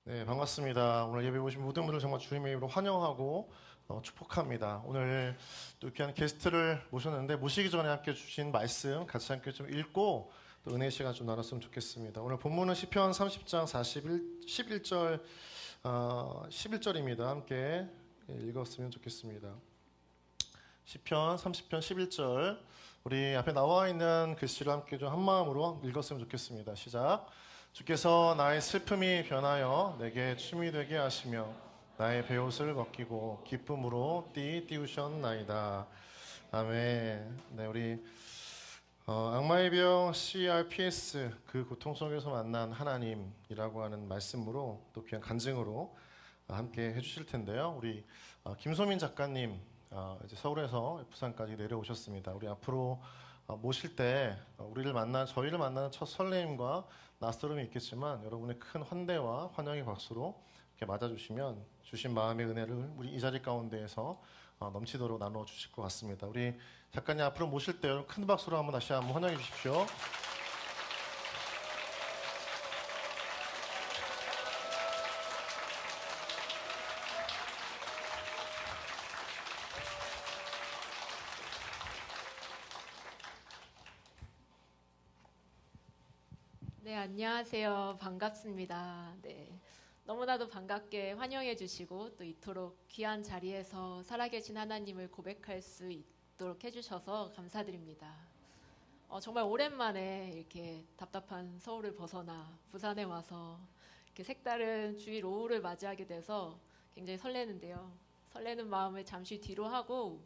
네, 반갑습니다. 오늘 예배 오신 모든 분들 정말 주님의 이름으로 환영하고 축복합니다. 오늘 또 귀한 게스트를 모셨는데 모시기 전에 함께 주신 말씀 같이 함께 좀 읽고 또 은혜 시간 좀 나눴으면 좋겠습니다. 오늘 본문은 시편 30장 11절 11절입니다. 함께 읽었으면 좋겠습니다. 시편 30편 11절 우리 앞에 나와 있는 글씨를 함께 좀 한마음으로 읽었으면 좋겠습니다. 시작. 주께서 나의 슬픔이 변하여 내게 춤이 되게 하시며 나의 베옷을 벗기고 기쁨으로 띠우셨나이다. 아멘. 네, 우리 악마의 병 CRPS 그 고통 속에서 만난 하나님이라고 하는 말씀으로 또 귀한 간증으로 함께 해주실 텐데요. 우리 김소민 작가님 이제 서울에서 부산까지 내려오셨습니다. 우리 앞으로 모실 때 저희를 만나는 첫 설레임과 낯설음이 있겠지만 여러분의 큰 환대와 환영의 박수로 이렇게 맞아주시면 주신 마음의 은혜를 우리 이 자리 가운데에서 넘치도록 나누어 주실 것 같습니다. 우리 작가님 앞으로 모실 때 큰 박수로 다시 한번 환영해 주십시오. 네, 안녕하세요. 반갑습니다. 네, 너무나도 반갑게 환영해 주시고 또 이토록 귀한 자리에서 살아계신 하나님을 고백할 수 있도록 해주셔서 감사드립니다. 정말 오랜만에 이렇게 답답한 서울을 벗어나 부산에 와서 이렇게 색다른 주일 오후를 맞이하게 돼서 굉장히 설레는데요. 설레는 마음을 잠시 뒤로 하고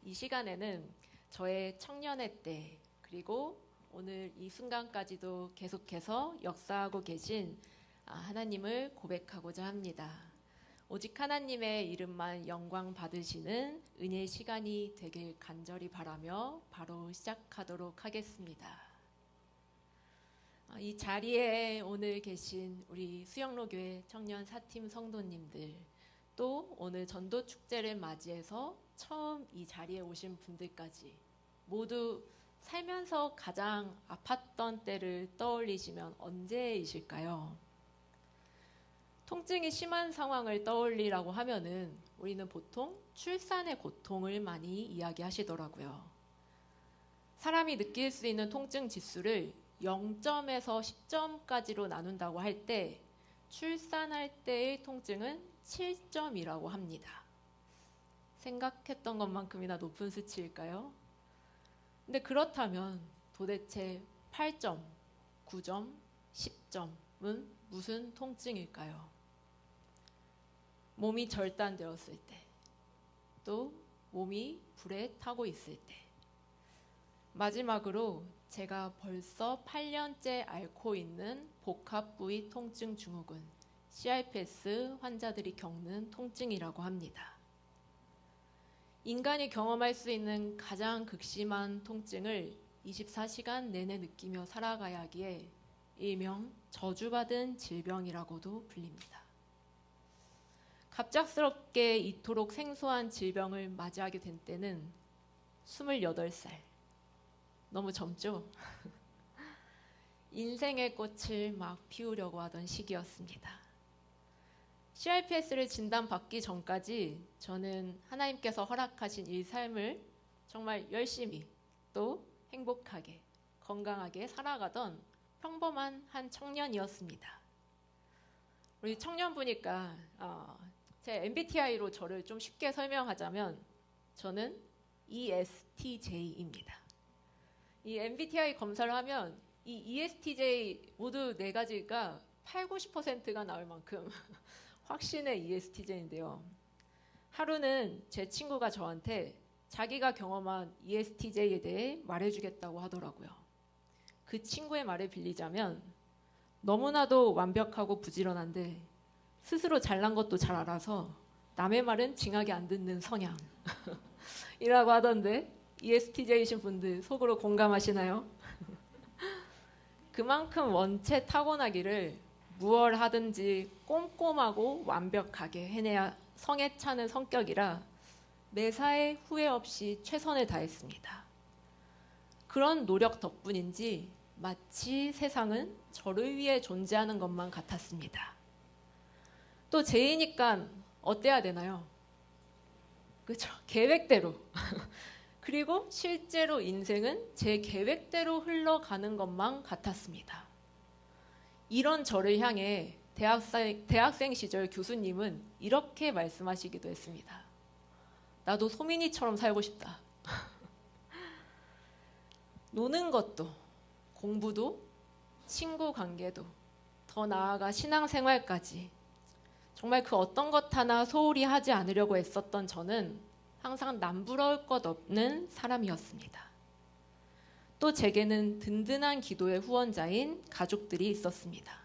이 시간에는 저의 청년의 때 그리고 오늘 이 순간까지도 계속해서 역사하고 계신 하나님을 고백하고자 합니다. 오직 하나님의 이름만 영광 받으시는 은혜의 시간이 되길 간절히 바라며 바로 시작하도록 하겠습니다. 이 자리에 오늘 계신 우리 수영로교회 청년 사팀 성도님들 또 오늘 전도 축제를 맞이해서 처음 이 자리에 오신 분들까지 모두 살면서 가장 아팠던 때를 떠올리시면 언제이실까요? 통증이 심한 상황을 떠올리라고 하면은 우리는 보통 출산의 고통을 많이 이야기하시더라고요. 사람이 느낄 수 있는 통증 지수를 0점에서 10점까지로 나눈다고 할 때 출산할 때의 통증은 7점이라고 합니다. 생각했던 것만큼이나 높은 수치일까요? 근데 그렇다면 도대체 8점, 9점, 10점은 무슨 통증일까요? 몸이 절단되었을 때, 또 몸이 불에 타고 있을 때, 마지막으로 제가 벌써 8년째 앓고 있는 복합 부위 통증 증후군, CRPS 환자들이 겪는 통증이라고 합니다. 인간이 경험할 수 있는 가장 극심한 통증을 24시간 내내 느끼며 살아가야 하기에 일명 저주받은 질병이라고도 불립니다. 갑작스럽게 이토록 생소한 질병을 맞이하게 된 때는 28살. 너무 젊죠? 인생의 꽃을 막 피우려고 하던 시기였습니다. CRPS를 진단받기 전까지 저는 하나님께서 허락하신 이 삶을 정말 열심히 또 행복하게 건강하게 살아가던 평범한 한 청년이었습니다. 우리 청년부니까 제 MBTI로 저를 좀 쉽게 설명하자면 저는 ESTJ입니다. 이 MBTI 검사를 하면 이 ESTJ 모두 4가지가 8, 90%가 나올 만큼 확신의 ESTJ인데요. 하루는 제 친구가 저한테 자기가 경험한 ESTJ에 대해 말해주겠다고 하더라고요. 그 친구의 말을 빌리자면 너무나도 완벽하고 부지런한데 스스로 잘난 것도 잘 알아서 남의 말은 징하게 안 듣는 성향 이라고 하던데 ESTJ이신 분들 속으로 공감하시나요? 그만큼 원체 타고나기를 무얼 하든지 꼼꼼하고 완벽하게 해내야 성에 차는 성격이라 매사에 후회 없이 최선을 다했습니다. 그런 노력 덕분인지 마치 세상은 저를 위해 존재하는 것만 같았습니다. 또 죄이니까 어때야 되나요? 그렇죠. 계획대로. 그리고 실제로 인생은 제 계획대로 흘러가는 것만 같았습니다. 이런 저를 향해 대학생 시절 교수님은 이렇게 말씀하시기도 했습니다. 나도 소민이처럼 살고 싶다. 노는 것도, 공부도, 친구 관계도, 더 나아가 신앙생활까지 정말 그 어떤 것 하나 소홀히 하지 않으려고 애썼던 저는 항상 남부러울 것 없는 사람이었습니다. 또 제게는 든든한 기도의 후원자인 가족들이 있었습니다.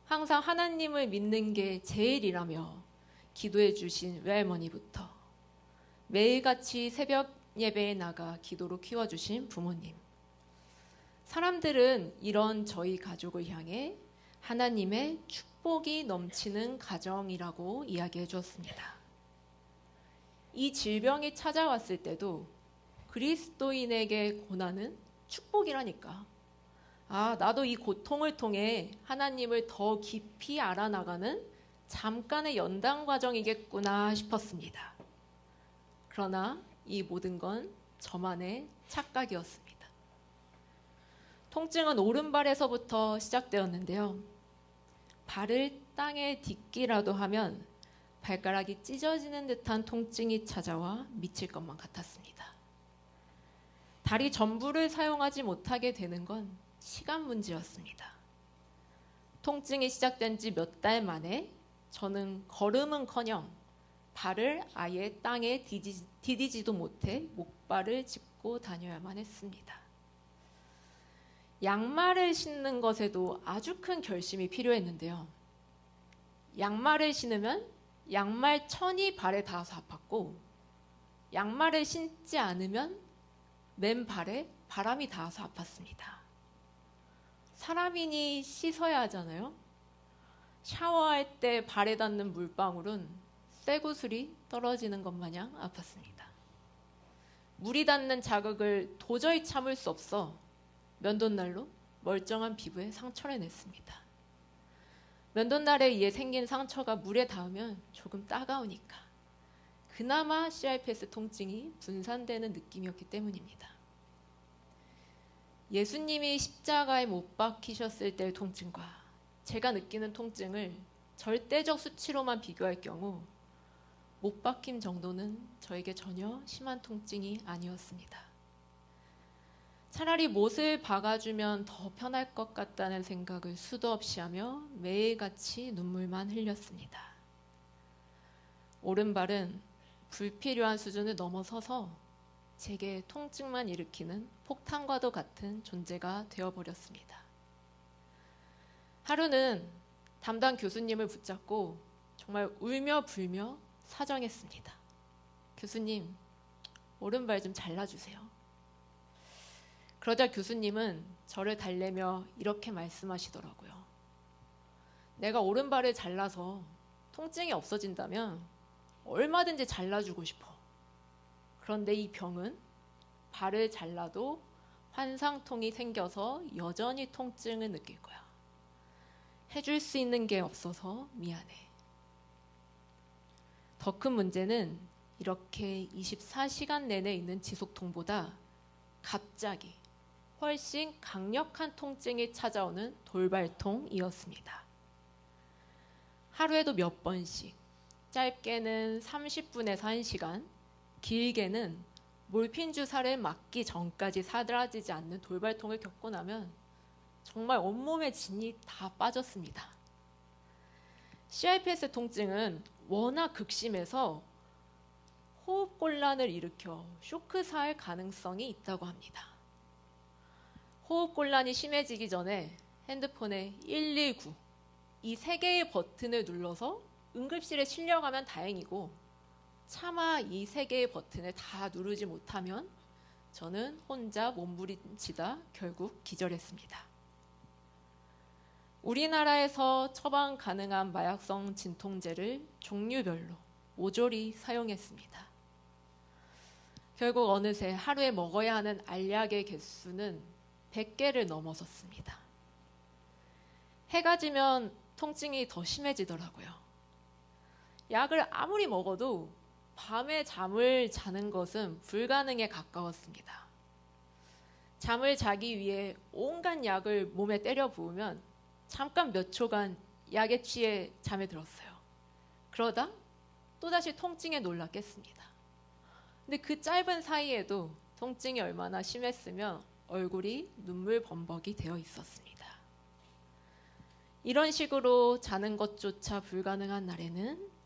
항상 하나님을 믿는 게 제일이라며 기도해 주신 외할머니부터 매일같이 새벽 예배에 나가 기도로 키워주신 부모님. 사람들은 이런 저희 가족을 향해 하나님의 축복이 넘치는 가정이라고 이야기해 주었습니다. 이 질병이 찾아왔을 때도 그리스도인에게 고난은 축복이라니까. 아, 나도 이 고통을 통해 하나님을 더 깊이 알아나가는 잠깐의 연단 과정이겠구나 싶었습니다. 그러나 이 모든 건 저만의 착각이었습니다. 통증은 오른발에서부터 시작되었는데요. 발을 땅에 딛기라도 하면 발가락이 찢어지는 듯한 통증이 찾아와 미칠 것만 같았습니다. 다리 전부를 사용하지 못하게 되는 건 시간 문제였습니다. 통증이 시작된 지 몇 달 만에 저는 걸음은커녕 발을 아예 땅에 디디지도 못해 목발을 짚고 다녀야만 했습니다. 양말을 신는 것에도 아주 큰 결심이 필요했는데요. 양말을 신으면 양말 천이 발에 닿아서 아팠고, 양말을 신지 않으면 맨발에 바람이 닿아서 아팠습니다. 사람이니 씻어야 하잖아요. 샤워할 때 발에 닿는 물방울은 쇠구슬이 떨어지는 것 마냥 아팠습니다. 물이 닿는 자극을 도저히 참을 수 없어 면도날로 멀쩡한 피부에 상처를 냈습니다. 면도날에 의해 생긴 상처가 물에 닿으면 조금 따가우니까 그나마 CRPS 통증이 분산되는 느낌이었기 때문입니다. 예수님이 십자가에 못 박히셨을 때의 통증과 제가 느끼는 통증을 절대적 수치로만 비교할 경우 못 박힘 정도는 저에게 전혀 심한 통증이 아니었습니다. 차라리 못을 박아주면 더 편할 것 같다는 생각을 수도 없이 하며 매일같이 눈물만 흘렸습니다. 오른발은 불필요한 수준을 넘어서서 제게 통증만 일으키는 폭탄과도 같은 존재가 되어버렸습니다. 하루는 담당 교수님을 붙잡고 정말 울며 불며 사정했습니다. 교수님, 오른발 좀 잘라주세요. 그러자 교수님은 저를 달래며 이렇게 말씀하시더라고요. 내가 오른발을 잘라서 통증이 없어진다면 얼마든지 잘라주고 싶어. 그런데 이 병은 발을 잘라도 환상통이 생겨서 여전히 통증을 느낄 거야. 해줄 수 있는 게 없어서 미안해. 더 큰 문제는 이렇게 24시간 내내 있는 지속통보다 갑자기 훨씬 강력한 통증이 찾아오는 돌발통이었습니다. 하루에도 몇 번씩, 짧게는 30분에서 1시간, 길게는 몰핀 주사를 맞기 전까지 사라지지 않는 돌발통을 겪고 나면 정말 온몸에 진이 다 빠졌습니다. CRPS 통증은 워낙 극심해서 호흡곤란을 일으켜 쇼크사할 가능성이 있다고 합니다. 호흡곤란이 심해지기 전에 핸드폰에 119, 이 3개의 버튼을 눌러서 응급실에 실려가면 다행이고, 차마 이 3개의 버튼을 다 누르지 못하면 저는 혼자 몸부림치다 결국 기절했습니다. 우리나라에서 처방 가능한 마약성 진통제를 종류별로 모조리 사용했습니다. 결국 어느새 하루에 먹어야 하는 알약의 개수는 100개를 넘어섰습니다. 해가 지면 통증이 더 심해지더라고요. 약을 아무리 먹어도 밤에 잠을 자는 것은 불가능에 가까웠습니다. 잠을 자기 위해 온갖 약을 몸에 때려 부으면 잠깐 몇 초간 약에 취해 잠에 들었어요. 그러다 또다시 통증에 놀라 깼습니다. 근데 그 짧은 사이에도 통증이 얼마나 심했으면 얼굴이 눈물 범벅이 되어 있었습니다. 이런 식으로 자는 것조차 불가능한 날에는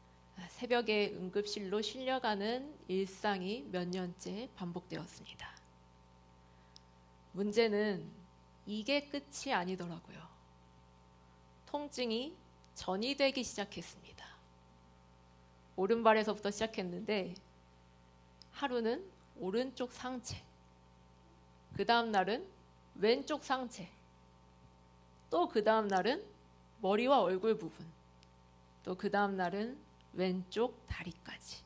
새벽에 응급실로 실려가는 일상이 몇 년째 반복되었습니다. 문제는 이게 끝이 아니더라고요. 통증이 전이되기 시작했습니다. 오른발에서부터 시작했는데 하루는 오른쪽 상체, 그 다음 날은 왼쪽 상체, 또 그 다음 날은 머리와 얼굴 부분, 또 그 다음 날은 왼쪽 다리까지.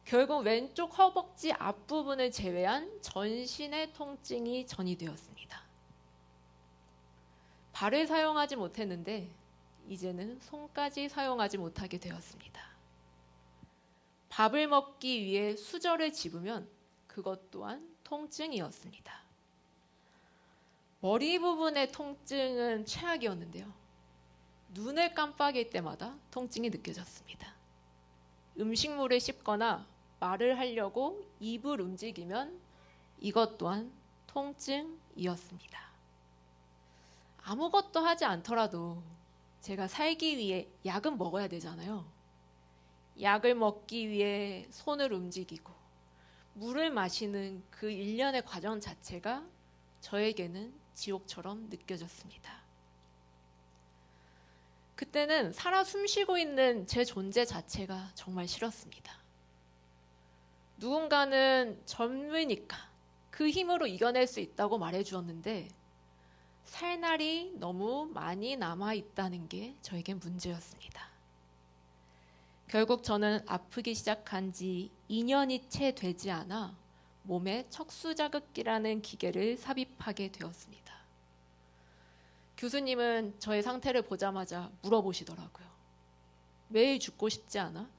결국 왼쪽 허벅지 앞부분을 제외한 전신의 통증이 전이되었습니다. 발을 사용하지 못했는데 이제는 손까지 사용하지 못하게 되었습니다. 밥을 먹기 위해 수저를 집으면 그것 또한 통증이었습니다. 머리 부분의 통증은 최악이었는데요. 눈을 깜빡일 때마다 통증이 느껴졌습니다. 음식물을 씹거나 말을 하려고 입을 움직이면 이것 또한 통증이었습니다. 아무것도 하지 않더라도 제가 살기 위해 약은 먹어야 되잖아요. 약을 먹기 위해 손을 움직이고 물을 마시는 그 일련의 과정 자체가 저에게는 지옥처럼 느껴졌습니다. 그때는 살아 숨쉬고 있는 제 존재 자체가 정말 싫었습니다. 누군가는 젊으니까 그 힘으로 이겨낼 수 있다고 말해주었는데 살 날이 너무 많이 남아있다는 게 저에겐 문제였습니다. 결국 저는 아프기 시작한 지 2년이 채 되지 않아 몸에 척수자극기라는 기계를 삽입하게 되었습니다. 교수님은 저의 상태를 보자마자 물어보시더라고요. 매일 죽고 싶지 않아?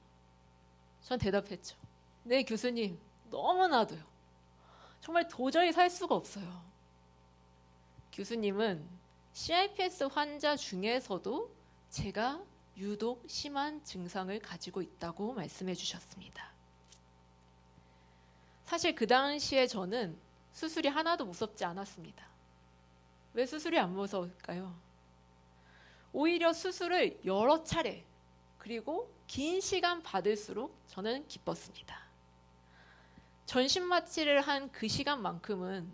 전 대답했죠. 네, 교수님, 너무나도요. 정말 도저히 살 수가 없어요. 교수님은 CRPS 환자 중에서도 제가 유독 심한 증상을 가지고 있다고 말씀해 주셨습니다. 사실 그 당시에 저는 수술이 하나도 무섭지 않았습니다. 왜 수술이 안 무서울까요? 오히려 수술을 여러 차례 그리고 긴 시간 받을수록 저는 기뻤습니다. 전신 마취를 한 그 시간만큼은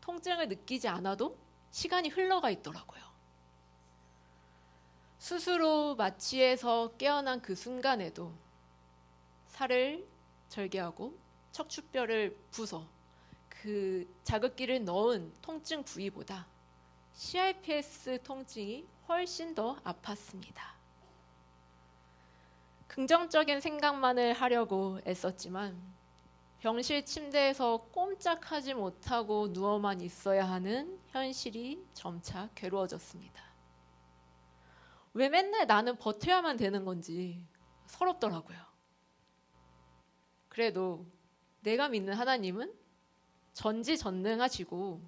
통증을 느끼지 않아도 시간이 흘러가 있더라고요. 수술 후 마취에서 깨어난 그 순간에도 살을 절개하고 척추뼈를 부숴 그 자극기를 넣은 통증 부위보다 CRPS 통증이 훨씬 더 아팠습니다. 긍정적인 생각만을 하려고 애썼지만 병실 침대에서 꼼짝하지 못하고 누워만 있어야 하는 현실이 점차 괴로워졌습니다. 왜 맨날 나는 버텨야만 되는 건지 서럽더라고요. 그래도 내가 믿는 하나님은 전지전능하시고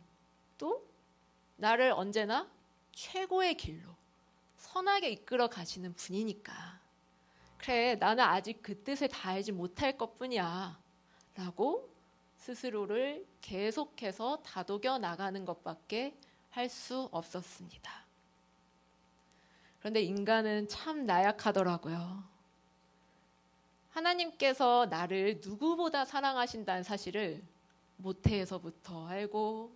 또 나를 언제나 최고의 길로 선하게 이끌어 가시는 분이니까 그래, 나는 아직 그 뜻을 다 알지 못할 것뿐이야 라고 스스로를 계속해서 다독여 나가는 것밖에 할 수 없었습니다. 그런데 인간은 참 나약하더라고요. 하나님께서 나를 누구보다 사랑하신다는 사실을 모태에서부터 알고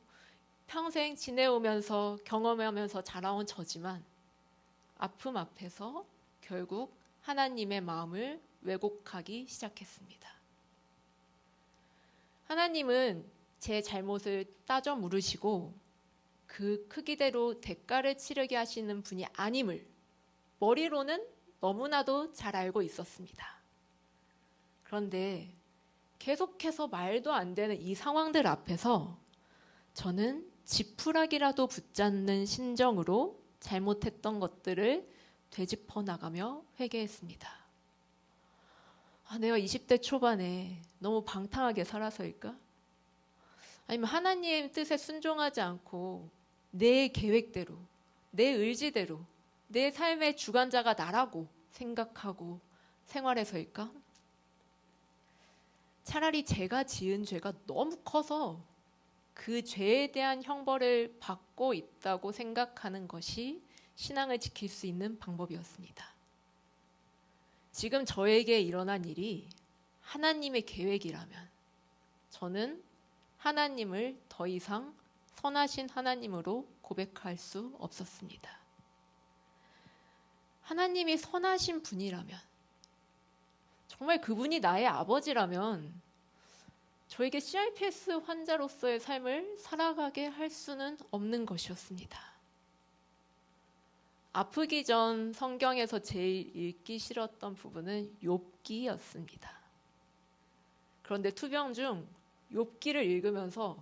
평생 지내오면서 경험하면서 자라온 저지만 아픔 앞에서 결국 하나님의 마음을 왜곡하기 시작했습니다. 하나님은 제 잘못을 따져 물으시고 그 크기대로 대가를 치르게 하시는 분이 아님을 머리로는 너무나도 잘 알고 있었습니다. 그런데 계속해서 말도 안 되는 이 상황들 앞에서 저는 지푸라기라도 붙잡는 심정으로 잘못했던 것들을 되짚어 나가며 회개했습니다. 내가 20대 초반에 너무 방탕하게 살아서일까? 아니면 하나님 뜻에 순종하지 않고 내 계획대로, 내 의지대로 내 삶의 주관자가 나라고 생각하고 생활해서일까? 차라리 제가 지은 죄가 너무 커서 그 죄에 대한 형벌을 받고 있다고 생각하는 것이 신앙을 지킬 수 있는 방법이었습니다. 지금 저에게 일어난 일이 하나님의 계획이라면 저는 하나님을 더 이상 선하신 하나님으로 고백할 수 없었습니다. 하나님이 선하신 분이라면, 정말 그분이 나의 아버지라면 저에게 CRPS 환자로서의 삶을 살아가게 할 수는 없는 것이었습니다. 아프기 전 성경에서 제일 읽기 싫었던 부분은 욥기였습니다. 그런데 투병 중 욥기를 읽으면서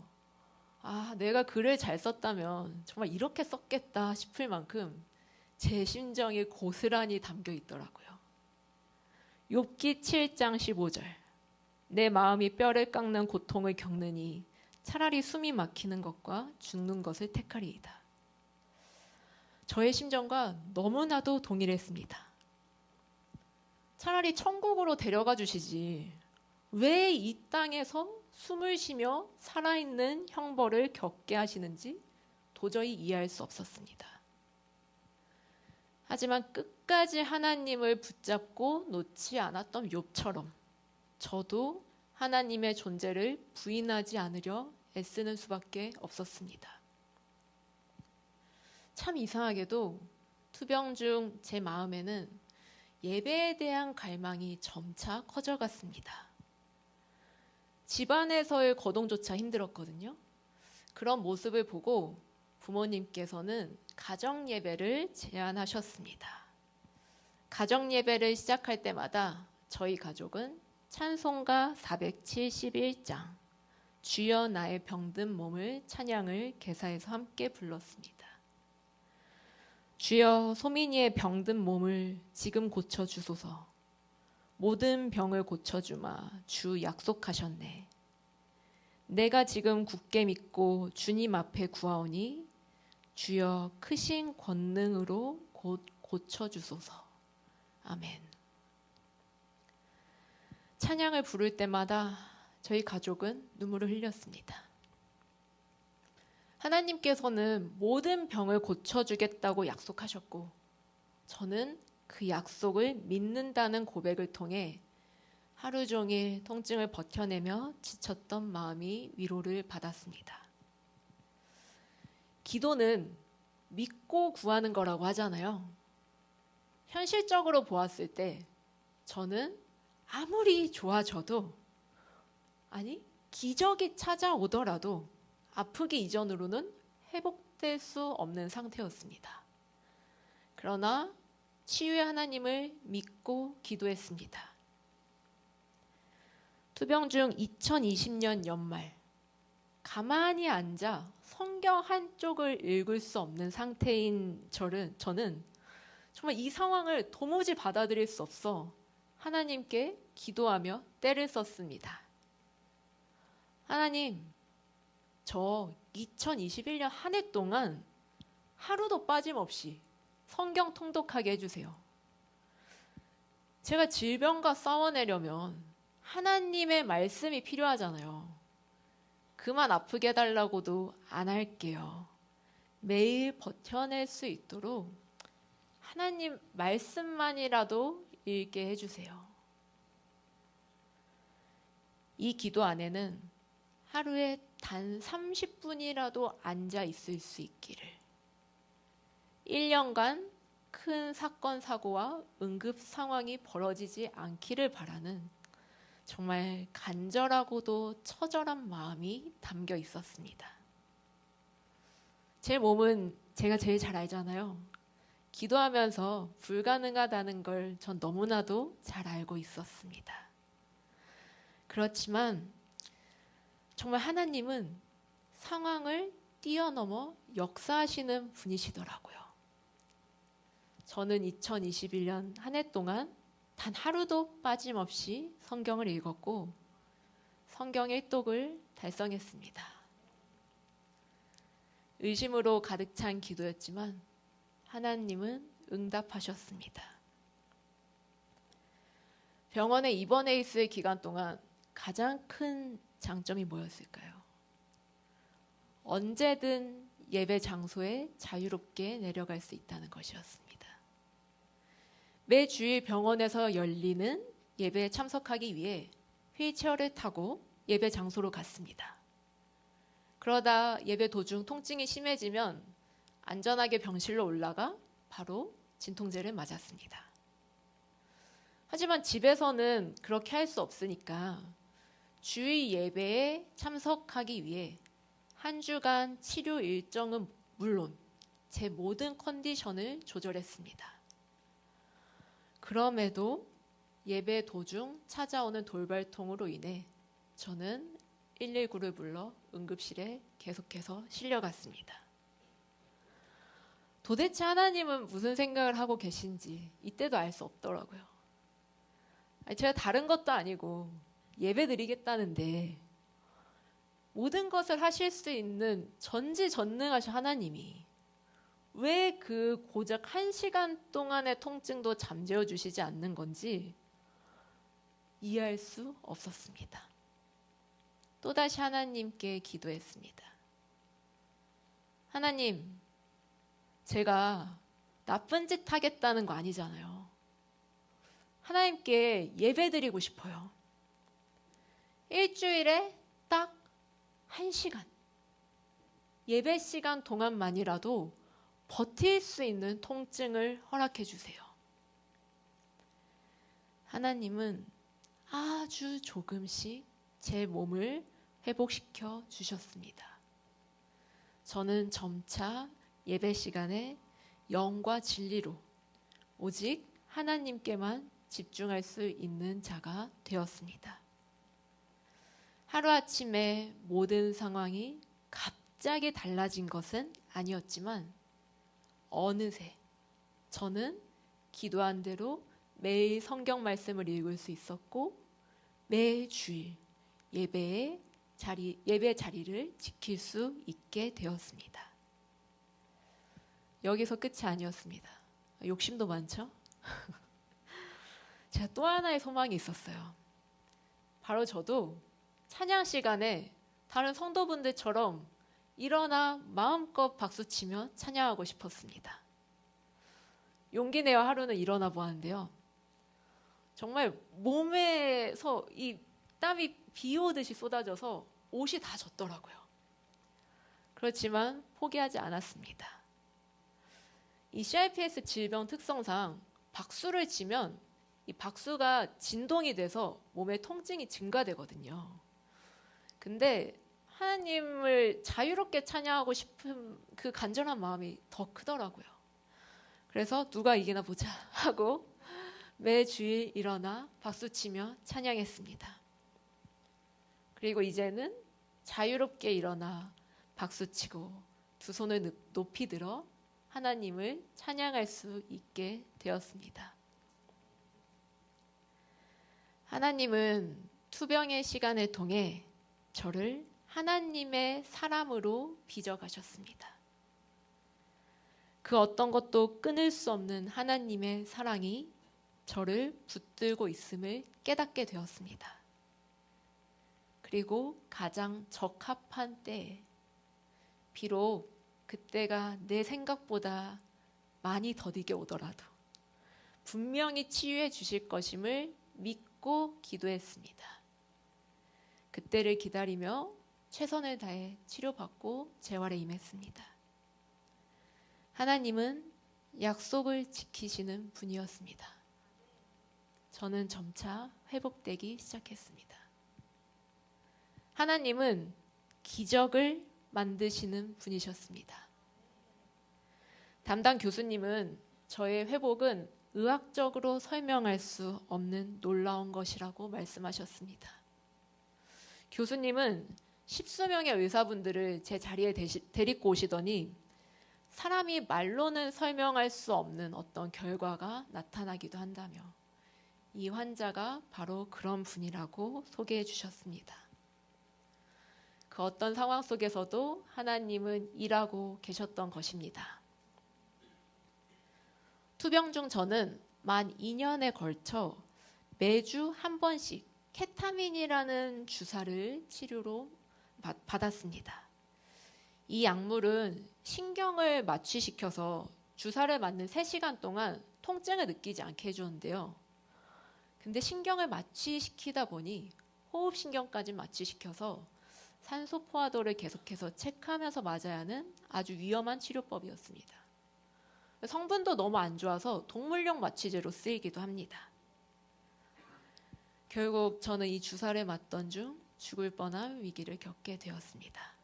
내가 글을 잘 썼다면 정말 이렇게 썼겠다 싶을 만큼 제 심정이 고스란히 담겨 있더라고요. 욥기 7장 15절. 내 마음이 뼈를 깎는 고통을 겪느니 차라리 숨이 막히는 것과 죽는 것을 택하리이다. 저의 심정과 너무나도 동일했습니다. 차라리 천국으로 데려가 주시지 왜 이 땅에서 숨을 쉬며 살아있는 형벌을 겪게 하시는지 도저히 이해할 수 없었습니다. 하지만 끝까지 하나님을 붙잡고 놓지 않았던 욥처럼 저도 하나님의 존재를 부인하지 않으려 애쓰는 수밖에 없었습니다. 참 이상하게도 투병 중 제 마음에는 예배에 대한 갈망이 점차 커져갔습니다. 집안에서의 거동조차 힘들었거든요. 그런 모습을 보고 부모님께서는 가정 예배를 제안하셨습니다. 가정 예배를 시작할 때마다 저희 가족은 찬송가 471장 주여 나의 병든 몸을 찬양을 개사해서 함께 불렀습니다. 주여 소민이의 병든 몸을 지금 고쳐주소서. 모든 병을 고쳐주마 주 약속하셨네. 내가 지금 굳게 믿고 주님 앞에 구하오니 주여 크신 권능으로 곧 고쳐주소서. 아멘. 찬양을 부를 때마다 저희 가족은 눈물을 흘렸습니다. 하나님께서는 모든 병을 고쳐주겠다고 약속하셨고 저는 그 약속을 믿는다는 고백을 통해 하루 종일 통증을 버텨내며 지쳤던 마음이 위로를 받았습니다. 기도는 믿고 구하는 거라고 하잖아요. 현실적으로 보았을 때 저는 아무리 좋아져도 기적이 찾아오더라도 아프기 이전으로는 회복될 수 없는 상태였습니다. 그러나 치유의 하나님을 믿고 기도했습니다. 투병 중 2020년 연말 가만히 앉아 성경 한쪽을 읽을 수 없는 상태인 저는 정말 이 상황을 도무지 받아들일 수 없어 하나님께 기도하며 때를 썼습니다. 하나님, 저 2021년 한 해 동안 하루도 빠짐없이 성경 통독하게 해주세요. 제가 질병과 싸워내려면 하나님의 말씀이 필요하잖아요. 그만 아프게 해달라고도 안 할게요. 매일 버텨낼 수 있도록 하나님 말씀만이라도 읽게 해주세요. 이 기도 안에는 하루에 단 30분이라도 앉아 있을 수 있기를, 1년간 큰 사건, 사고와 응급 상황이 벌어지지 않기를 바라는 정말 간절하고도 처절한 마음이 담겨 있었습니다. 제 몸은 제가 제일 잘 알잖아요. 기도하면서 불가능하다는 걸 전 너무나도 잘 알고 있었습니다. 그렇지만 정말 하나님은 상황을 뛰어넘어 역사하시는 분이시더라고요. 저는 2021년 한 해 동안 단 하루도 빠짐없이 성경을 읽었고 성경 1독을 달성했습니다. 의심으로 가득 찬 기도였지만 하나님은 응답하셨습니다. 병원에 입원해 있을 기간 동안 가장 큰 장점이 뭐였을까요? 언제든 예배 장소에 자유롭게 내려갈 수 있다는 것이었습니다. 매 주일 병원에서 열리는 예배에 참석하기 위해 휠체어를 타고 예배 장소로 갔습니다. 그러다 예배 도중 통증이 심해지면 안전하게 병실로 올라가 바로 진통제를 맞았습니다. 하지만 집에서는 그렇게 할 수 없으니까 주일 예배에 참석하기 위해 한 주간 치료 일정은 물론 제 모든 컨디션을 조절했습니다. 그럼에도 예배 도중 찾아오는 돌발통으로 인해 저는 119를 불러 응급실에 계속해서 실려갔습니다. 도대체 하나님은 무슨 생각을 하고 계신지 이때도 알 수 없더라고요. 제가 다른 것도 아니고 예배 드리겠다는데 모든 것을 하실 수 있는 전지전능하신 하나님이 왜 그 고작 1시간 동안의 통증도 잠재워 주시지 않는 건지 이해할 수 없었습니다. 또다시 하나님께 기도했습니다. 하나님, 제가 나쁜 짓 하겠다는 거 아니잖아요. 하나님께 예배드리고 싶어요. 일주일에 딱 1시간, 예배 시간 동안만이라도 버틸 수 있는 통증을 허락해 주세요. 하나님은 아주 조금씩 제 몸을 회복시켜 주셨습니다. 저는 점차 예배 시간에 영과 진리로 오직 하나님께만 집중할 수 있는 자가 되었습니다. 하루아침에 모든 상황이 갑자기 달라진 것은 아니었지만 어느새 저는 기도한 대로 매일 성경 말씀을 읽을 수 있었고 매 주일 예배 자리를 지킬 수 있게 되었습니다. 여기서 끝이 아니었습니다. 욕심도 많죠? 제가 또 하나의 소망이 있었어요. 바로 저도 찬양 시간에 다른 성도분들처럼 일어나 마음껏 박수치며 찬양하고 싶었습니다. 용기 내어 하루는 일어나 보았는데요. 정말 몸에서 이 땀이 비 오듯이 쏟아져서 옷이 다 젖더라고요. 그렇지만 포기하지 않았습니다. 이 CRPS 질병 특성상 박수를 치면 이 박수가 진동이 돼서 몸의 통증이 증가되거든요. 근데 하나님을 자유롭게 찬양하고 싶은 그 간절한 마음이 더 크더라고요. 그래서 누가 이기나 보자 하고 매 주일 일어나 박수치며 찬양했습니다. 그리고 이제는 자유롭게 일어나 박수치고 두 손을 높이 들어 하나님을 찬양할 수 있게 되었습니다. 하나님은 투병의 시간을 통해 저를 하나님의 사람으로 빚어가셨습니다. 그 어떤 것도 끊을 수 없는 하나님의 사랑이 저를 붙들고 있음을 깨닫게 되었습니다. 그리고 가장 적합한 때에 비록 그때가 내 생각보다 많이 더디게 오더라도 분명히 치유해 주실 것임을 믿고 기도했습니다. 그때를 기다리며 최선을 다해 치료받고 재활에 임했습니다. 하나님은 약속을 지키시는 분이었습니다. 저는 점차 회복되기 시작했습니다. 하나님은 기적을 만드시는 분이셨습니다. 담당 교수님은 저의 회복은 의학적으로 설명할 수 없는 놀라운 것이라고 말씀하셨습니다. 교수님은 10수명의 의사분들을 제 자리에 데리고 오시더니 사람이 말로는 설명할 수 없는 어떤 결과가 나타나기도 한다며 이 환자가 바로 그런 분이라고 소개해 주셨습니다. 그 어떤 상황 속에서도 하나님은 일하고 계셨던 것입니다. 투병 중 저는 만 2년에 걸쳐 매주 한 번씩 케타민이라는 주사를 치료로 받았습니다. 이 약물은 신경을 마취시켜서 주사를 맞는 3시간 동안 통증을 느끼지 않게 해주는데요. 근데 신경을 마취시키다 보니 호흡신경까지 마취시켜서 산소 포화도를 계속해서 체크하면서 맞아야 하는 아주 위험한 치료법이었습니다. 성분도 너무 안 좋아서 동물용 마취제로 쓰이기도 합니다. 결국 저는 이 주사를 맞던 중 죽을 뻔한 위기를 겪게 되었습니다.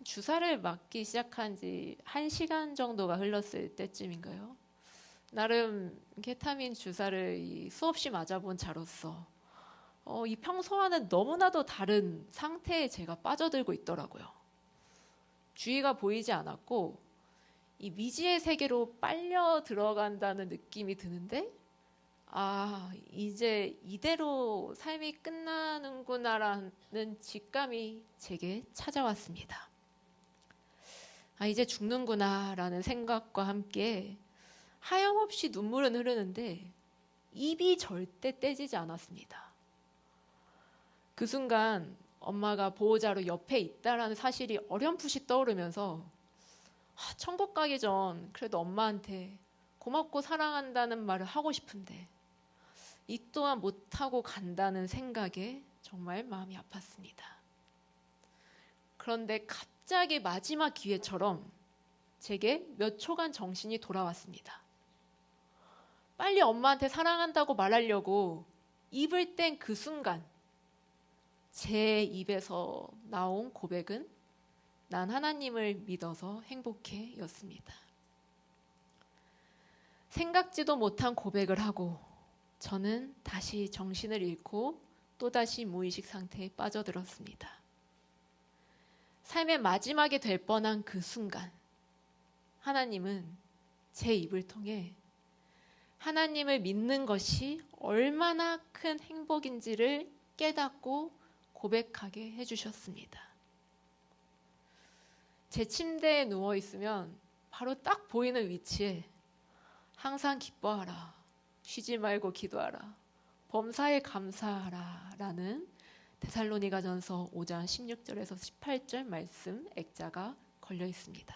주사를 맞기 시작한 지 1시간 정도가 흘렀을 때쯤인가요? 나름 케타민 주사를 수없이 맞아본 자로서 이 평소와는 너무나도 다른 상태에 제가 빠져들고 있더라고요. 주위가 보이지 않았고 이 미지의 세계로 빨려 들어간다는 느낌이 드는데 이제 이대로 삶이 끝나는구나라는 직감이 제게 찾아왔습니다. 이제 죽는구나라는 생각과 함께 하염없이 눈물은 흐르는데 입이 절대 떼지지 않았습니다. 그 순간 엄마가 보호자로 옆에 있다라는 사실이 어렴풋이 떠오르면서 천국 가기 전 그래도 엄마한테 고맙고 사랑한다는 말을 하고 싶은데 이 또한 못하고 간다는 생각에 정말 마음이 아팠습니다. 그런데 갑자기 마지막 기회처럼 제게 몇 초간 정신이 돌아왔습니다. 빨리 엄마한테 사랑한다고 말하려고 입을 뗀 그 순간 제 입에서 나온 고백은 난 하나님을 믿어서 행복해 였습니다. 생각지도 못한 고백을 하고 저는 다시 정신을 잃고 또다시 무의식 상태에 빠져들었습니다. 삶의 마지막이 될 뻔한 그 순간 하나님은 제 입을 통해 하나님을 믿는 것이 얼마나 큰 행복인지를 깨닫고 고백하게 해주셨습니다. 제 침대에 누워있으면 바로 딱 보이는 위치에 항상 기뻐하라, 쉬지 말고 기도하라, 범사에 감사하라 라는 데살로니가전서 5장 16절에서 18절 말씀 액자가 걸려 있습니다.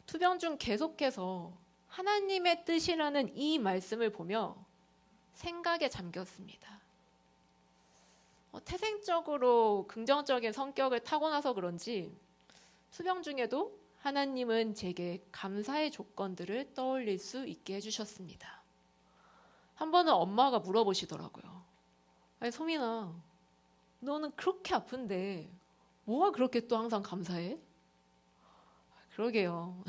투병 중 계속해서 하나님의 뜻이라는 이 말씀을 보며 생각에 잠겼습니다. 태생적으로 긍정적인 성격을 타고나서 그런지 투병 중에도 하나님은 제게 감사의 조건들을 떠올릴 수 있게 해주셨습니다. 한 번은 엄마가 물어보시더라고요. 아니 소민아, 너는 그렇게 아픈데 뭐가 그렇게 또 항상 감사해? 그러게요.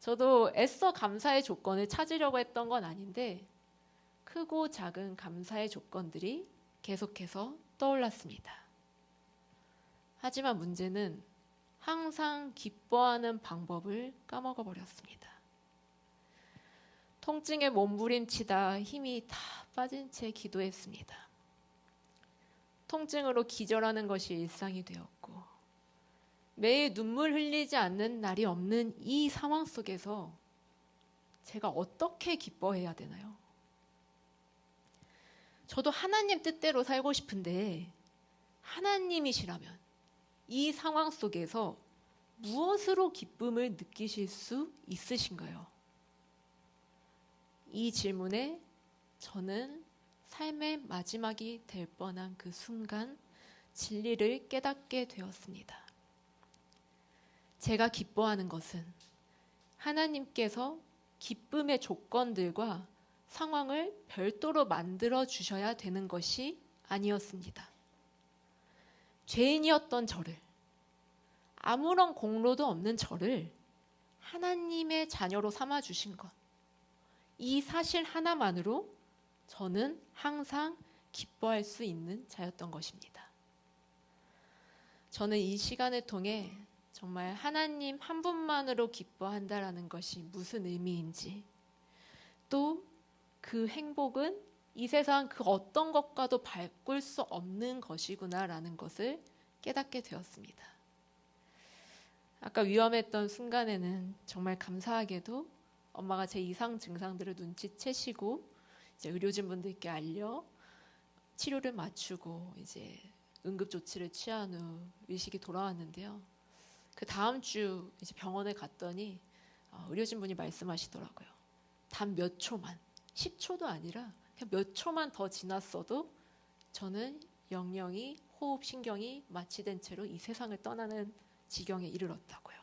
저도 애써 감사의 조건을 찾으려고 했던 건 아닌데 크고 작은 감사의 조건들이 계속해서 떠올랐습니다. 하지만 문제는 항상 기뻐하는 방법을 까먹어 버렸습니다. 통증에 몸부림치다 힘이 다 빠진 채 기도했습니다. 통증으로 기절하는 것이 일상이 되었고 매일 눈물 흘리지 않는 날이 없는 이 상황 속에서 제가 어떻게 기뻐해야 되나요? 저도 하나님 뜻대로 살고 싶은데 하나님이시라면 이 상황 속에서 무엇으로 기쁨을 느끼실 수 있으신가요? 이 질문에 저는 삶의 마지막이 될 뻔한 그 순간 진리를 깨닫게 되었습니다. 제가 기뻐하는 것은 하나님께서 기쁨의 조건들과 상황을 별도로 만들어 주셔야 되는 것이 아니었습니다. 죄인이었던 저를, 아무런 공로도 없는 저를 하나님의 자녀로 삼아 주신 것, 이 사실 하나만으로 저는 항상 기뻐할 수 있는 자였던 것입니다. 저는 이 시간을 통해 정말 하나님 한 분만으로 기뻐한다라는 것이 무슨 의미인지, 또 그 행복은 이 세상 그 어떤 것과도 바꿀 수 없는 것이구나라는 것을 깨닫게 되었습니다. 아까 위험했던 순간에는 정말 감사하게도 엄마가 제 이상 증상들을 눈치채시고 이제 의료진 분들께 알려 치료를 맞추고 이제 응급 조치를 취한 후 의식이 돌아왔는데요. 그 다음 주 이제 병원에 갔더니 의료진 분이 말씀하시더라고요. 단 몇 초만, 10초도 아니라 그냥 몇 초만 더 지났어도 저는 영영이 호흡 신경이 마취된 채로 이 세상을 떠나는 지경에 이르렀다고요.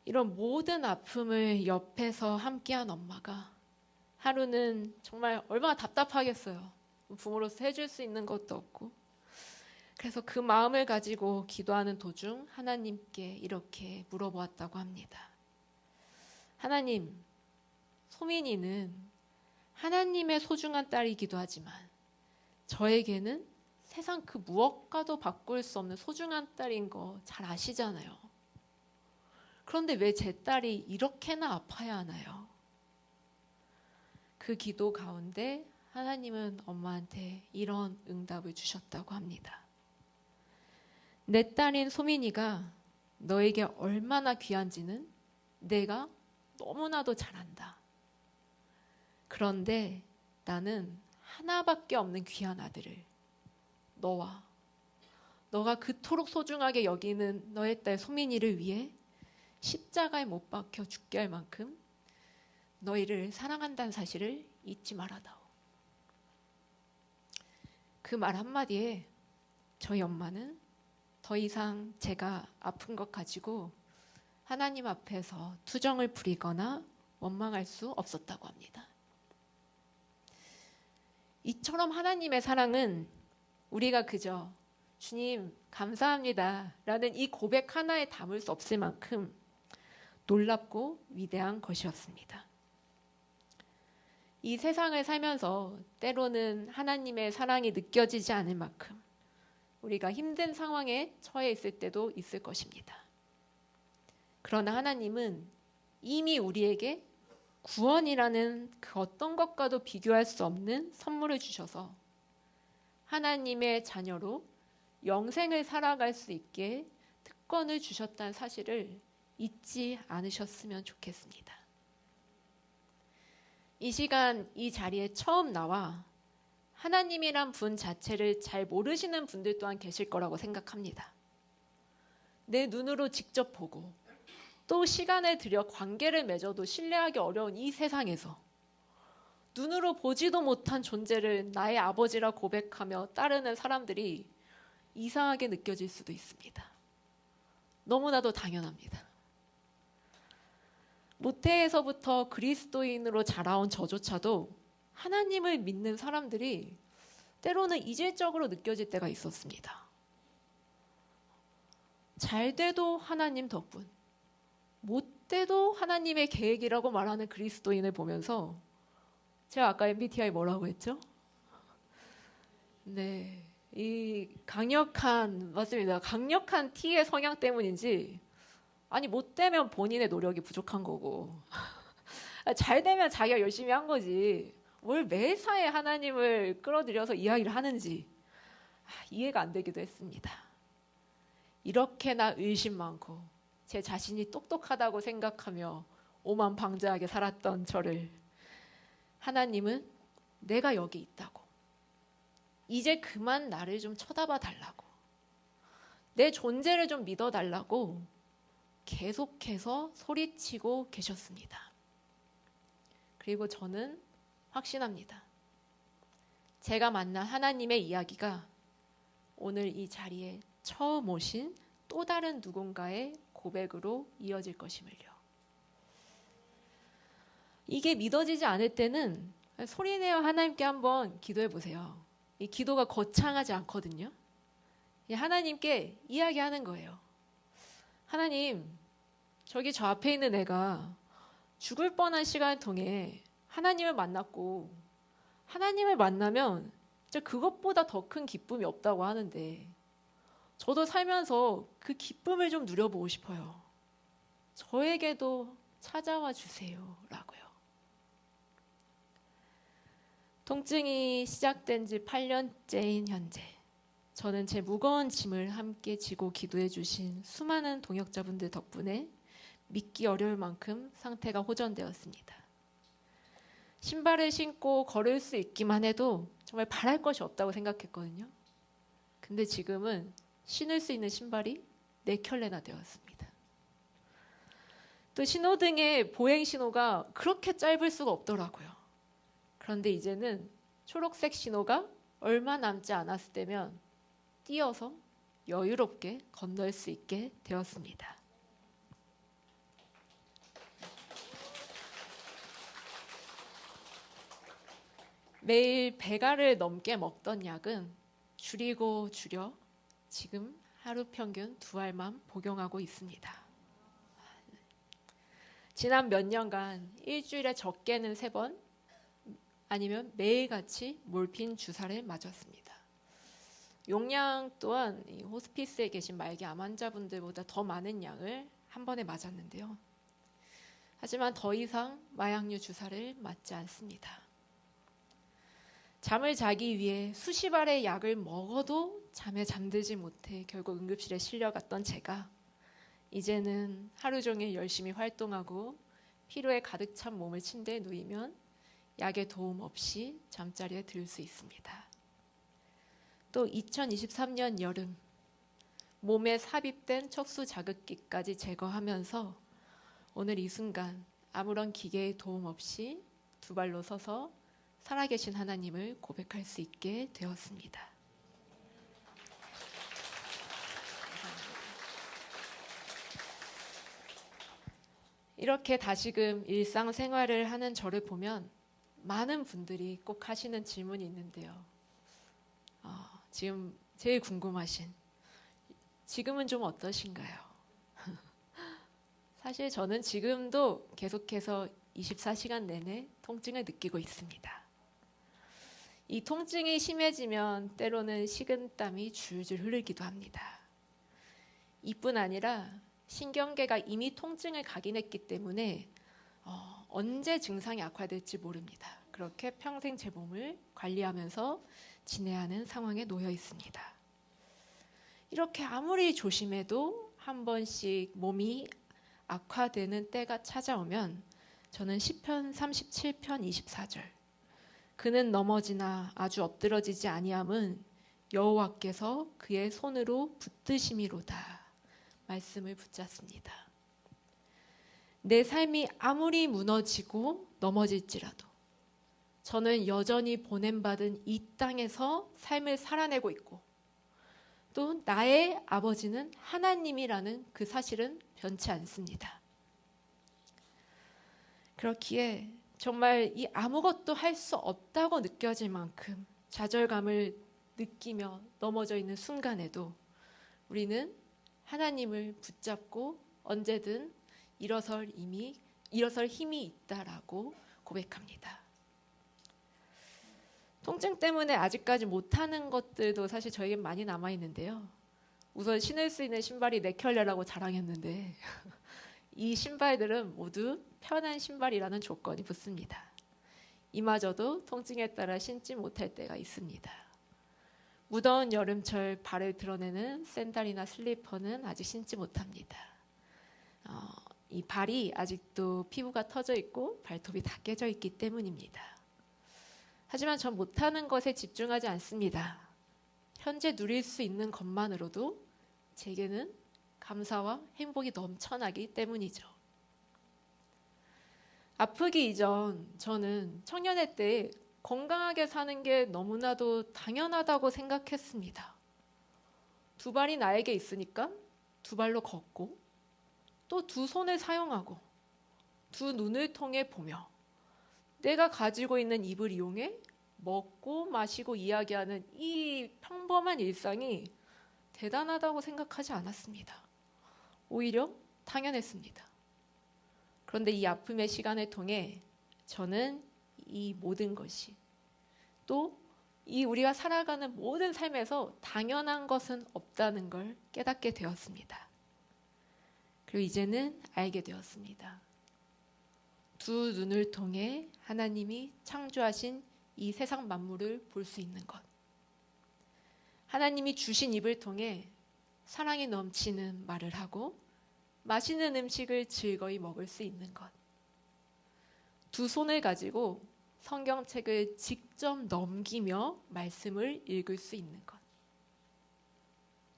이런 모든 아픔을 옆에서 함께한 엄마가 하루는 정말 얼마나 답답하겠어요. 부모로서 해줄 수 있는 것도 없고. 그래서 그 마음을 가지고 기도하는 도중 하나님께 이렇게 물어보았다고 합니다. 하나님, 소민이는 하나님의 소중한 딸이기도 하지만 저에게는 세상 그 무엇과도 바꿀 수 없는 소중한 딸인 거 잘 아시잖아요. 그런데 왜 제 딸이 이렇게나 아파야 하나요? 그 기도 가운데 하나님은 엄마한테 이런 응답을 주셨다고 합니다. 내 딸인 소민이가 너에게 얼마나 귀한지는 내가 너무나도 잘 안다. 그런데 나는 하나밖에 없는 귀한 아들을 너가 그토록 소중하게 여기는 너의 딸 소민이를 위해 십자가에 못 박혀 죽게 할 만큼 너희를 사랑한다는 사실을 잊지 말아다오. 그 말 한마디에 저희 엄마는 더 이상 제가 아픈 것 가지고 하나님 앞에서 투정을 부리거나 원망할 수 없었다고 합니다. 이처럼 하나님의 사랑은 우리가 그저 주님 감사합니다 라는 이 고백 하나에 담을 수 없을 만큼 놀랍고 위대한 것이었습니다. 이 세상을 살면서 때로는 하나님의 사랑이 느껴지지 않을 만큼 우리가 힘든 상황에 처해 있을 때도 있을 것입니다. 그러나 하나님은 이미 우리에게 구원이라는 그 어떤 것과도 비교할 수 없는 선물을 주셔서 하나님의 자녀로 영생을 살아갈 수 있게 특권을 주셨다는 사실을 잊지 않으셨으면 좋겠습니다. 이 시간 이 자리에 처음 나와 하나님이란 분 자체를 잘 모르시는 분들 또한 계실 거라고 생각합니다. 내 눈으로 직접 보고 또 시간을 들여 관계를 맺어도 신뢰하기 어려운 이 세상에서 눈으로 보지도 못한 존재를 나의 아버지라 고백하며 따르는 사람들이 이상하게 느껴질 수도 있습니다. 너무나도 당연합니다. 모태에서부터 그리스도인으로 자라온 저조차도 하나님을 믿는 사람들이 때로는 이질적으로 느껴질 때가 있었습니다. 잘 돼도 하나님 덕분, 못 돼도 하나님의 계획이라고 말하는 그리스도인을 보면서 제가 아까 MBTI 뭐라고 했죠? 네, 이 맞습니다. 강력한 T의 성향 때문인지 아니 못 되면 본인의 노력이 부족한 거고 잘 되면 자기가 열심히 한 거지 뭘 매사에 하나님을 끌어들여서 이야기를 하는지 이해가 안 되기도 했습니다. 이렇게나 의심 많고 제 자신이 똑똑하다고 생각하며 오만방자하게 살았던 저를 하나님은 내가 여기 있다고 이제 그만 나를 좀 쳐다봐 달라고 내 존재를 좀 믿어달라고 계속해서 소리치고 계셨습니다. 그리고 저는 확신합니다. 제가 만난 하나님의 이야기가 오늘 이 자리에 처음 오신 또 다른 누군가의 고백으로 이어질 것임을요. 이게 믿어지지 않을 때는 소리내어 하나님께 한번 기도해 보세요. 이 기도가 거창하지 않거든요. 하나님께 이야기하는 거예요. 하나님, 저기 저 앞에 있는 애가 죽을 뻔한 시간을 통해 하나님을 만났고 하나님을 만나면 진짜 그것보다 더 큰 기쁨이 없다고 하는데 저도 살면서 그 기쁨을 좀 누려보고 싶어요. 저에게도 찾아와 주세요. 라고요. 통증이 시작된 지 8년째인 현재, 저는 제 무거운 짐을 함께 지고 기도해 주신 수많은 동역자분들 덕분에 믿기 어려울 만큼 상태가 호전되었습니다. 신발을 신고 걸을 수 있기만 해도 정말 바랄 것이 없다고 생각했거든요. 근데 지금은 신을 수 있는 신발이 4켤레나 되었습니다. 또 신호등의 보행 신호가 그렇게 짧을 수가 없더라고요. 그런데 이제는 초록색 신호가 얼마 남지 않았을 때면 뛰어서 여유롭게 건널 수 있게 되었습니다. 매일 배가를 넘게 먹던 약은 줄이고 줄여 지금 하루 평균 2알만 복용하고 있습니다. 지난 몇 년간 일주일에 적게는 3번 아니면 매일같이 몰핀 주사를 맞았습니다. 용량 또한 이 호스피스에 계신 말기 암 환자분들보다 더 많은 양을 한 번에 맞았는데요. 하지만 더 이상 마약류 주사를 맞지 않습니다. 잠을 자기 위해 수십 알의 약을 먹어도 잠에 잠들지 못해 결국 응급실에 실려갔던 제가 이제는 하루 종일 열심히 활동하고 피로에 가득 찬 몸을 침대에 누이면 약의 도움 없이 잠자리에 들 수 있습니다. 또 2023년 여름 몸에 삽입된 척수 자극기까지 제거하면서 오늘 이 순간 아무런 기계의 도움 없이 2발로 서서 살아계신 하나님을 고백할 수 있게 되었습니다. 이렇게 다시금 일상생활을 하는 저를 보면 많은 분들이 꼭 하시는 질문이 있는데요. 지금 제일 궁금하신 지금은 좀 어떠신가요? 사실 저는 지금도 계속해서 24시간 내내 통증을 느끼고 있습니다. 이 통증이 심해지면 때로는 식은땀이 줄줄 흐르기도 합니다. 이뿐 아니라 신경계가 이미 통증을 각인했기 때문에 언제 증상이 악화될지 모릅니다. 그렇게 평생 제 몸을 관리하면서 지내야 하는 상황에 놓여 있습니다. 이렇게 아무리 조심해도 한 번씩 몸이 악화되는 때가 찾아오면 저는 시편 37편 24절 그는 넘어지나 아주 엎드러지지 아니함은 여호와께서 그의 손으로 붙드심이로다 말씀을 붙잡습니다. 내 삶이 아무리 무너지고 넘어질지라도 저는 여전히 보냄받은 이 땅에서 삶을 살아내고 있고 또 나의 아버지는 하나님이라는 그 사실은 변치 않습니다. 그렇기에 정말 이 아무것도 할 수 없다고 느껴질 만큼 좌절감을 느끼며 넘어져 있는 순간에도 우리는 하나님을 붙잡고 언제든 일어설 힘이 있다라고 고백합니다. 통증 때문에 아직까지 못하는 것들도 사실 저에겐 많이 남아있는데요. 우선 신을 수 있는 신발이 4켤레라고 자랑했는데 이 신발들은 모두 편한 신발이라는 조건이 붙습니다. 이마저도 통증에 따라 신지 못할 때가 있습니다. 무더운 여름철 발을 드러내는 샌들이나 슬리퍼는 아직 신지 못합니다. 이 발이 아직도 피부가 터져 있고 발톱이 다 깨져 있기 때문입니다. 하지만 전 못하는 것에 집중하지 않습니다. 현재 누릴 수 있는 것만으로도 제게는 감사와 행복이 넘쳐나기 때문이죠. 아프기 이전 저는 청년의 때 건강하게 사는 게 너무나도 당연하다고 생각했습니다. 2발이 나에게 있으니까 2발로 걷고 또 2손을 사용하고 2눈을 통해 보며 내가 가지고 있는 입을 이용해 먹고 마시고 이야기하는 이 평범한 일상이 대단하다고 생각하지 않았습니다. 오히려 당연했습니다. 그런데 이 아픔의 시간을 통해 저는 이 모든 것이 또 이 우리가 살아가는 모든 삶에서 당연한 것은 없다는 걸 깨닫게 되었습니다. 그리고 이제는 알게 되었습니다. 두 눈을 통해 하나님이 창조하신 이 세상 만물을 볼 수 있는 것. 하나님이 주신 입을 통해 사랑이 넘치는 말을 하고 맛있는 음식을 즐거이 먹을 수 있는 것. 두 손을 가지고 성경책을 직접 넘기며 말씀을 읽을 수 있는 것.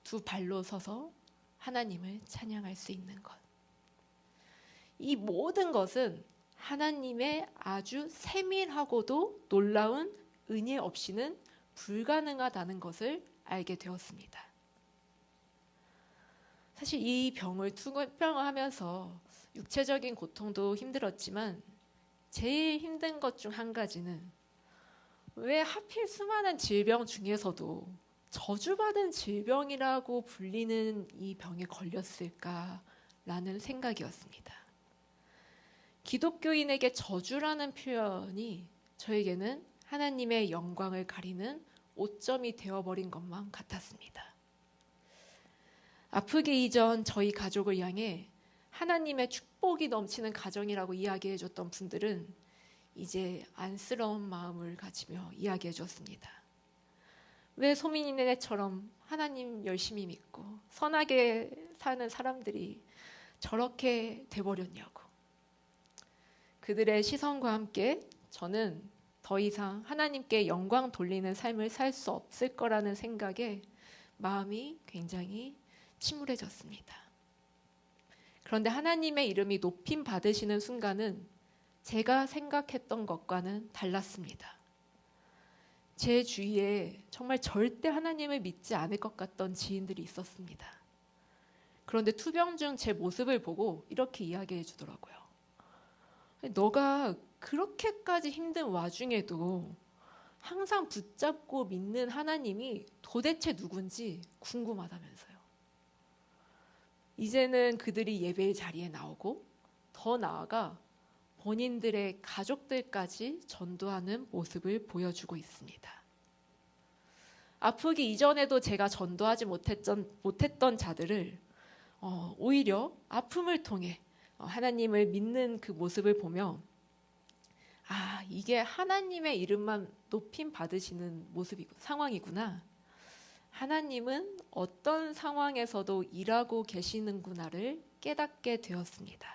두 발로 서서 하나님을 찬양할 수 있는 것. 이 모든 것은 하나님의 아주 세밀하고도 놀라운 은혜 없이는 불가능하다는 것을 알게 되었습니다. 사실 이 병을 투병하면서 육체적인 고통도 힘들었지만 제일 힘든 것 중 한 가지는 왜 하필 수많은 질병 중에서도 저주받은 질병이라고 불리는 이 병에 걸렸을까라는 생각이었습니다. 기독교인에게 저주라는 표현이 저에게는 하나님의 영광을 가리는 오점이 되어버린 것만 같았습니다. 아프기 이전 저희 가족을 향해 하나님의 축복이 넘치는 가정이라고 이야기해 줬던 분들은 이제 안쓰러운 마음을 가지며 이야기해 줬습니다. 왜 소민이네처럼 하나님 열심히 믿고 선하게 사는 사람들이 저렇게 돼버렸냐고. 그들의 시선과 함께 저는 더 이상 하나님께 영광 돌리는 삶을 살 수 없을 거라는 생각에 마음이 굉장히 침울해졌습니다. 그런데 하나님의 이름이 높임 받으시는 순간은 제가 생각했던 것과는 달랐습니다. 제 주위에 정말 절대 하나님을 믿지 않을 것 같던 지인들이 있었습니다. 그런데 투병 중 제 모습을 보고 이렇게 이야기해 주더라고요. 너가 그렇게까지 힘든 와중에도 항상 붙잡고 믿는 하나님이 도대체 누군지 궁금하다면서요. 이제는 그들이 예배의 자리에 나오고 더 나아가 본인들의 가족들까지 전도하는 모습을 보여주고 있습니다. 아프기 이전에도 제가 전도하지 못했던 자들을 오히려 아픔을 통해 하나님을 믿는 그 모습을 보며 이게 하나님의 이름만 높임 받으시는 상황이구나. 하나님은 어떤 상황에서도 일하고 계시는구나를 깨닫게 되었습니다.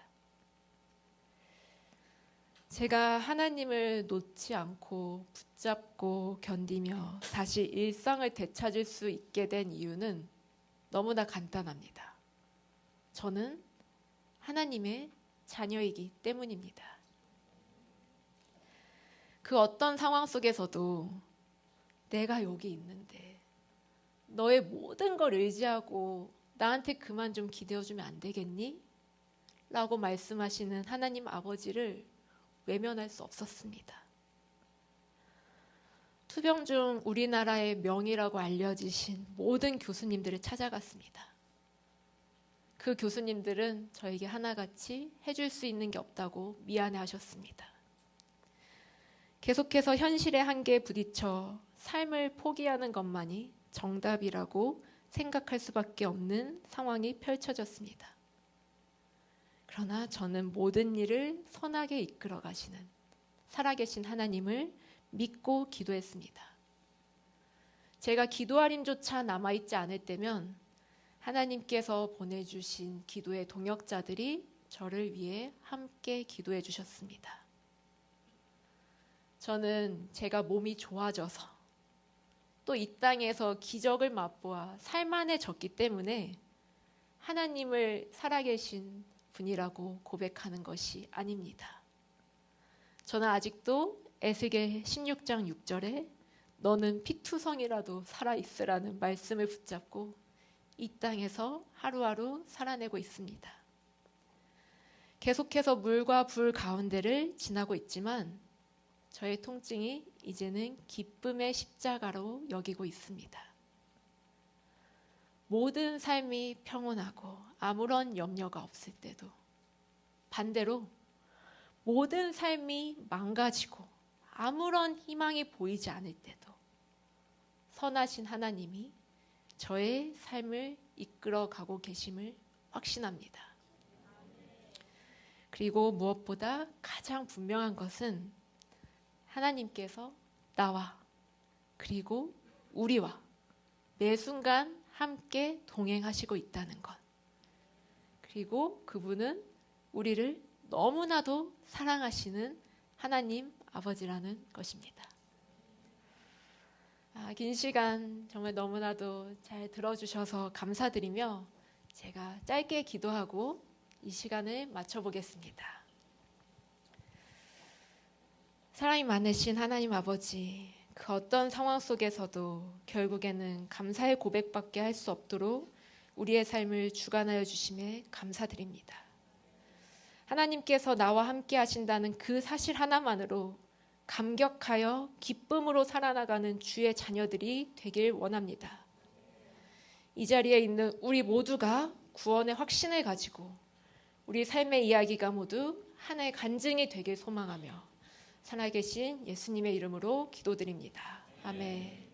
제가 하나님을 놓지 않고 붙잡고 견디며 다시 일상을 되찾을 수 있게 된 이유는 너무나 간단합니다. 저는 하나님의 자녀이기 때문입니다. 그 어떤 상황 속에서도 내가 여기 있는데 너의 모든 걸 의지하고 나한테 그만 좀 기대어주면 안 되겠니? 라고 말씀하시는 하나님 아버지를 외면할 수 없었습니다. 투병 중 우리나라의 명의라고 알려지신 모든 교수님들을 찾아갔습니다. 그 교수님들은 저에게 하나같이 해줄 수 있는 게 없다고 미안해하셨습니다. 계속해서 현실의 한계에 부딪혀 삶을 포기하는 것만이 정답이라고 생각할 수밖에 없는 상황이 펼쳐졌습니다. 그러나 저는 모든 일을 선하게 이끌어 가시는 살아계신 하나님을 믿고 기도했습니다. 제가 기도할 힘조차 남아있지 않을 때면 하나님께서 보내주신 기도의 동역자들이 저를 위해 함께 기도해 주셨습니다. 저는 제가 몸이 좋아져서 또 이 땅에서 기적을 맛보아 살만해졌기 때문에 하나님을 살아계신 분이라고 고백하는 것이 아닙니다. 저는 아직도 에스겔 16장 6절에 너는 피투성이라도 살아있으라는 말씀을 붙잡고 이 땅에서 하루하루 살아내고 있습니다. 계속해서 물과 불 가운데를 지나고 있지만 저의 통증이 이제는 기쁨의 십자가로 여기고 있습니다. 모든 삶이 평온하고 아무런 염려가 없을 때도 반대로 모든 삶이 망가지고 아무런 희망이 보이지 않을 때도 선하신 하나님이 저의 삶을 이끌어 가고 계심을 확신합니다. 그리고 무엇보다 가장 분명한 것은 하나님께서 나와 그리고 우리와 매 순간 함께 동행하시고 있다는 것. 그리고 그분은 우리를 너무나도 사랑하시는 하나님 아버지라는 것입니다. 긴 시간 정말 너무나도 잘 들어주셔서 감사드리며 제가 짧게 기도하고 이 시간을 마쳐보겠습니다. 사랑이 많으신 하나님 아버지, 그 어떤 상황 속에서도 결국에는 감사의 고백밖에 할 수 없도록 우리의 삶을 주관하여 주심에 감사드립니다. 하나님께서 나와 함께 하신다는 그 사실 하나만으로 감격하여 기쁨으로 살아나가는 주의 자녀들이 되길 원합니다. 이 자리에 있는 우리 모두가 구원의 확신을 가지고 우리 삶의 이야기가 모두 하나의 간증이 되길 소망하며 살아계신 예수님의 이름으로 기도드립니다. 아멘.